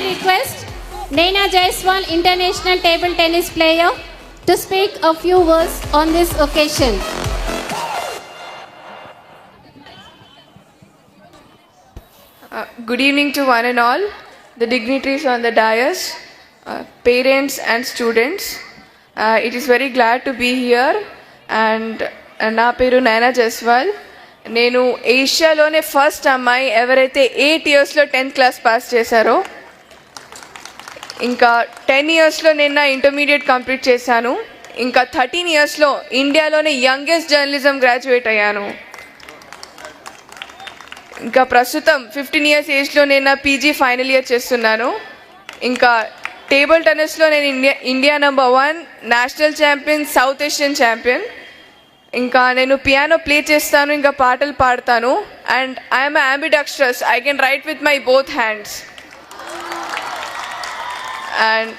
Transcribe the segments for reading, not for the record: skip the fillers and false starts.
request Naina Jaiswal, international table tennis player, to speak a few words on this occasion. Good evening to one and all, the dignitaries on the dais, parents and students. It is very glad to be here, and నా పేరు నైనా జైస్వాల్. నేను ఏషియాలోనే first అమ్మాయి ఎవరైతే 8 ఇయర్స్లో 10th class pass చేశారో. ఇంకా 10 ఇయర్స్లో నేను నా ఇంటర్మీడియట్ కంప్లీట్ చేశాను. ఇంకా 13 ఇయర్స్లో ఇండియాలోనే యంగెస్ట్ జర్నలిజం గ్రాడ్యుయేట్ అయ్యాను. ఇంకా ప్రస్తుతం 15 ఇయర్స్ ఏజ్లో నేను నా పీజీ ఫైనల్ ఇయర్ చేస్తున్నాను. ఇంకా టేబుల్ టెన్నిస్లో నేను India number 1, national champion, south Asian champion. ఇంకా నేను పియానో ప్లే చేస్తాను, ఇంకా పాటలు పాడతాను. And I'm ambidextrous. I can write with my both hands. And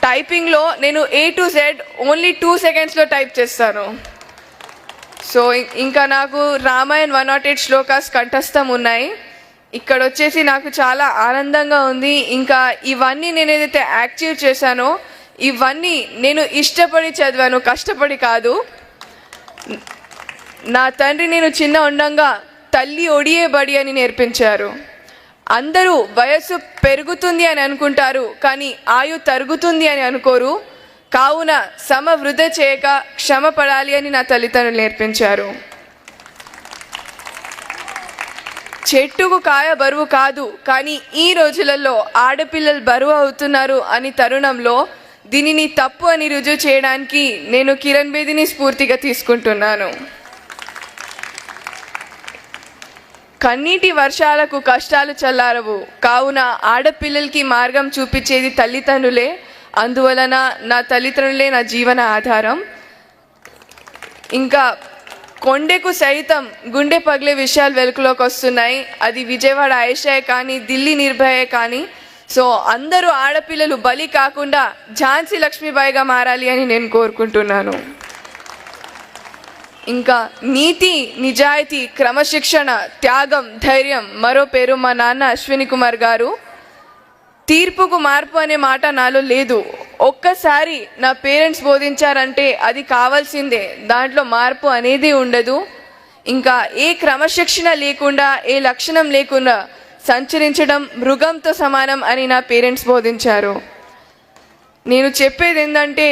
టైపింగ్లో నేను A to Z ఓన్లీ 2 సెకండ్స్లో టైప్ చేస్తాను. సో ఇంకా నాకు రామాయణ్ 108 శ్లోకాస్ కంఠస్థం ఉన్నాయి. ఇక్కడ వచ్చేసి నాకు చాలా ఆనందంగా ఉంది. ఇంకా ఇవన్నీ నేను ఏదైతే యాక్టివ్ చేశానో ఇవన్నీ నేను ఇష్టపడి చదివాను, కష్టపడి కాదు. నా తండ్రి నేను చిన్న ఉండంగా తల్లి ఒడియే బడి అని నేర్పించారు. అందరూ వయస్సు పెరుగుతుంది అని అనుకుంటారు, కానీ ఆయు తరుగుతుంది అని అనుకోరు. కావున సమ వృధ చేయక క్షమ పడాలి అని నా తల్లిదండ్రులు నేర్పించారు. చెట్టుకు కాయ బరువు కాదు, కానీ ఈ రోజులలో ఆడపిల్లలు బరువు అవుతున్నారు అని తరుణంలో దీనిని తప్పు అని రుజువు చేయడానికి నేను కిరణ్ బేదిని స్ఫూర్తిగా తీసుకుంటున్నాను. కన్నీటి వర్షాలకు కష్టాలు చల్లారవు, కావున ఆడపిల్లలకి మార్గం చూపించేది తల్లిదండ్రులే. అందువలన నా తల్లిదండ్రులే నా జీవన ఆధారం. ఇంకా కొండకు సైతం గుండె పగిలే విషయాలు వెలుగులోకి వస్తున్నాయి. అది విజయవాడ ఆయేషాయే కానీ, ఢిల్లీ నిర్భయే కానీ. సో అందరూ ఆడపిల్లలు బలి కాకుండా ఝాన్సీ లక్ష్మీబాయిగా మారాలి అని నేను కోరుకుంటున్నాను. ఇంకా నీతి, నిజాయితీ, క్రమశిక్షణ, త్యాగం, ధైర్యం మరో పేరు మా నాన్న అశ్విని కుమార్ గారు. తీర్పుకు మార్పు అనే మాట నాలో లేదు. ఒక్కసారి నా పేరెంట్స్ బోధించారంటే అది కావాల్సిందే, దాంట్లో మార్పు అనేది ఉండదు. ఇంకా ఏ క్రమశిక్షణ లేకుండా, ఏ లక్షణం లేకుండా సంచరించడం మృగంతో సమానం అని నా పేరెంట్స్ బోధించారు. నేను చెప్పేది ఏంటంటే,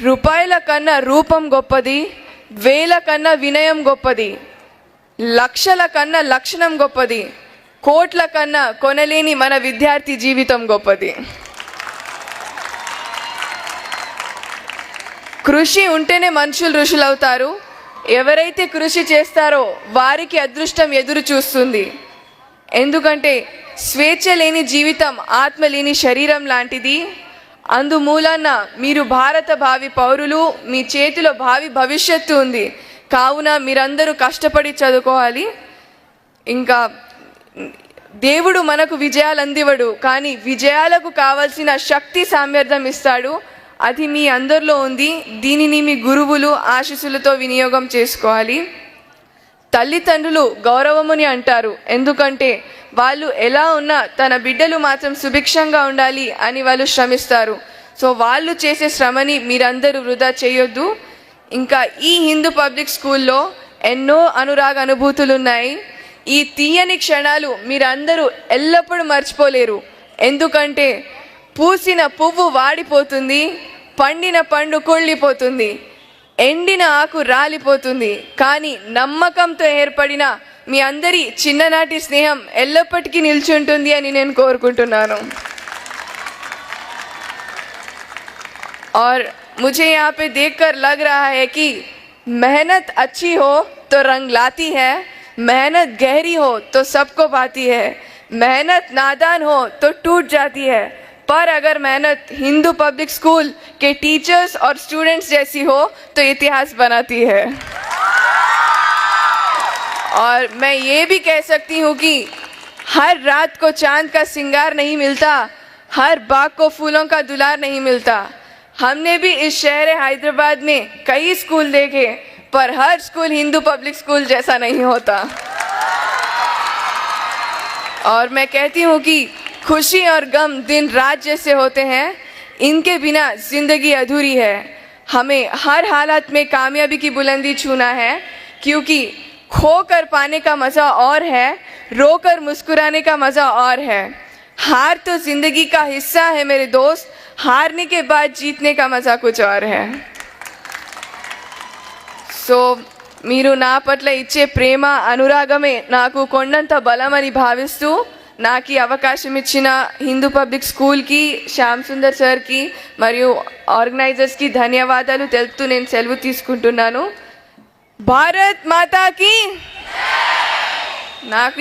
రూపాయల కన్నా రూపం గొప్పది, వేల కన్నా వినయం గొప్పది, లక్షల కన్నా లక్షణం గొప్పది, కోట్ల కన్నా కొనలేని మన విద్యార్థి జీవితం గొప్పది. కృషి ఉంటేనే మనుషులు ఋషులు అవుతారు. ఎవరైతే కృషి చేస్తారో వారికి అదృష్టం ఎదురు చూస్తుంది. ఎందుకంటే స్వేచ్ఛ లేని జీవితం ఆత్మ లేని శరీరం లాంటిది. అందుమూలన మీరు భారత భావి పౌరులు, మీ చేతిలో భావి భవిష్యత్తు ఉంది. కావున మీరందరూ కష్టపడి చదువుకోవాలి. ఇంకా దేవుడు మనకు విజయాలు అందివడు, కానీ విజయాలకు కావాల్సిన శక్తి సామర్థ్యం ఇస్తాడు. అది మీ అందరిలో ఉంది. దీనిని మీ గురువులు ఆశీస్సులతో వినియోగం చేసుకోవాలి. తల్లిదండ్రులు గౌరవముని అంటారు, ఎందుకంటే వాళ్ళు ఎలా ఉన్నా తన బిడ్డలు మాత్రం సుభిక్షంగా ఉండాలి అని వాళ్ళు శ్రమిస్తారు. సో వాళ్ళు చేసే శ్రమని మీరందరూ వృధా చేయొద్దు. ఇంకా ఈ హిందూ పబ్లిక్ స్కూల్లో ఎన్నో అనురాగ అనుభూతులు ఉన్నాయి. ఈ తీయని క్షణాలు మీరందరూ ఎల్లప్పుడూ మర్చిపోలేరు. ఎందుకంటే పూసిన పువ్వు వాడిపోతుంది, పండిన పండు కుళ్ళిపోతుంది, ఎండిన ఆకు రాలిపోతుంది, కానీ నమ్మకంతో ఏర్పడిన మీ అందరి చిన్ననాటి స్నేహం ఎల్లప్పటికీ నిల్చుంటుంది అని నేను కోరుకుంటున్నాను. और मुझे यहाँ पे देखकर लग रहा है कि मेहनत अच्छी हो तो रंग लाती है, मेहनत गहरी हो तो सबको पाती है, मेहनत नादान हो तो टूट जाती है, पर अगर मेहनत हिंदू पब्लिक स्कूल के टीचर्स और स्टूडेंट्स जैसी हो तो इतिहास बनाती है. और मैं ये भी कह सकती हूँ कि हर रात को चांद का सिंगार नहीं मिलता, हर बाग को फूलों का दुलार नहीं मिलता. हमने भी इस शहर हैदराबाद में कई स्कूल देखे, पर हर स्कूल हिंदू पब्लिक स्कूल जैसा नहीं होता. और मैं कहती हूँ कि खुशी और गम दिन रात जैसे होते हैं, इनके बिना जिंदगी अधूरी है। हमें हर हालत में कामयाबी की बुलंदी छूना है, क्योंकि खोकर पाने का मज़ा और है, रोकर मुस्कुराने का मज़ा और है। हार तो जिंदगी का हिस्सा है मेरे दोस्त, हारने के बाद जीतने का मज़ा कुछ और है। సో మీరు నా పట్ల ఇచ్చే ప్రేమ అనురాగమే నాకు కొండంత బలమని భావిస్తూ నాకు ఈ అవకాశం ఇచ్చిన హిందూ పబ్లిక్ స్కూల్కి, శ్యామ్ సుందర్ సార్కి మరియు ఆర్గనైజర్స్కి ధన్యవాదాలు తెలుపుతూ నేను సెలవు తీసుకుంటున్నాను. భారత్ మాతాకి. నాకు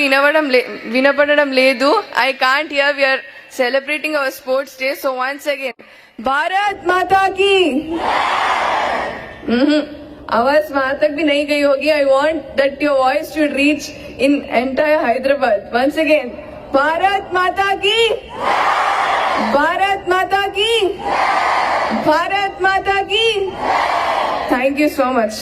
వినపడడం లేదు. I can't hear. We are celebrating our sports day. So once again Bharat మాతాకి. आवाज वहां तक भी नहीं गई होगी. I want that your voice should reach in entire Hyderabad. Once again Bharat माता की, भारत माता की, भारत माता की. Thank you so much.